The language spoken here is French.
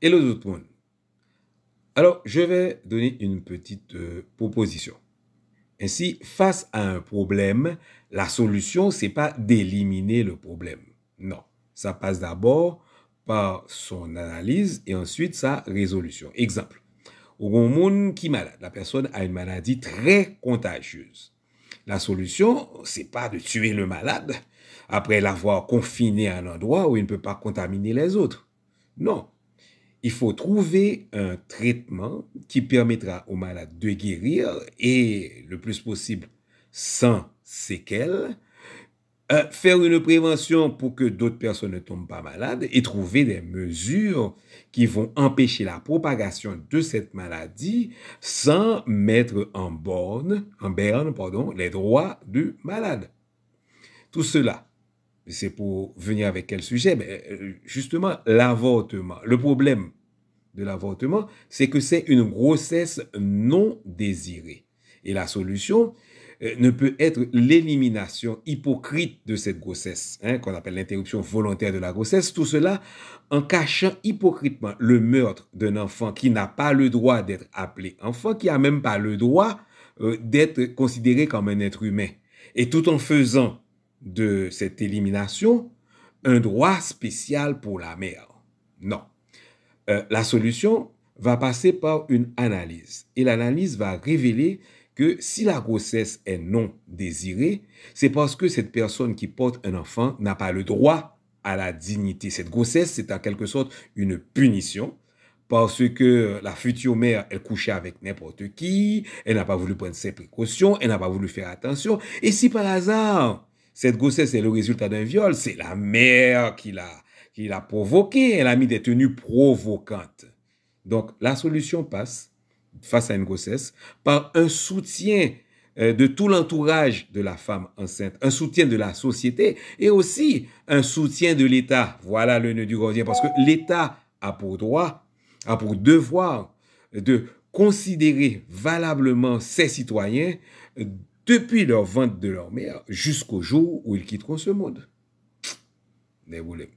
Hello tout le monde. Alors, je vais donner une petite proposition. Ainsi, face à un problème, la solution, c'est pas d'éliminer le problème. Non, ça passe d'abord par son analyse et ensuite sa résolution. Exemple, au monde qui est malade, la personne a une maladie très contagieuse. La solution, c'est pas de tuer le malade après l'avoir confiné à un endroit où il ne peut pas contaminer les autres. Non. Il faut trouver un traitement qui permettra au malade de guérir et le plus possible sans séquelles, faire une prévention pour que d'autres personnes ne tombent pas malades et trouver des mesures qui vont empêcher la propagation de cette maladie sans mettre en berne, les droits du malade. Tout cela, c'est pour venir avec quel sujet? Justement, l'avortement. Le problème de l'avortement, c'est que c'est une grossesse non désirée. Et la solution ne peut être l'élimination hypocrite de cette grossesse, qu'on appelle l'interruption volontaire de la grossesse. Tout cela en cachant hypocritement le meurtre d'un enfant qui n'a pas le droit d'être appelé enfant, qui n'a même pas le droit d'être considéré comme un être humain. Et tout en faisant de cette élimination un droit spécial pour la mère. Non. La solution va passer par une analyse. Et l'analyse va révéler que si la grossesse est non désirée, c'est parce que cette personne qui porte un enfant n'a pas le droit à la dignité. Cette grossesse, c'est en quelque sorte une punition parce que la future mère, elle couchait avec n'importe qui, elle n'a pas voulu prendre ses précautions, elle n'a pas voulu faire attention. Et si par hasard, cette grossesse est le résultat d'un viol, c'est la mère qui l'a provoqué, elle a mis des tenues provocantes. Donc, la solution passe, face à une grossesse, par un soutien de tout l'entourage de la femme enceinte, un soutien de la société et aussi un soutien de l'État. Voilà le nœud du gordien, parce que l'État a pour droit, a pour devoir de considérer valablement ses citoyens depuis leur ventre de leur mère jusqu'au jour où ils quitteront ce monde. Déboulez.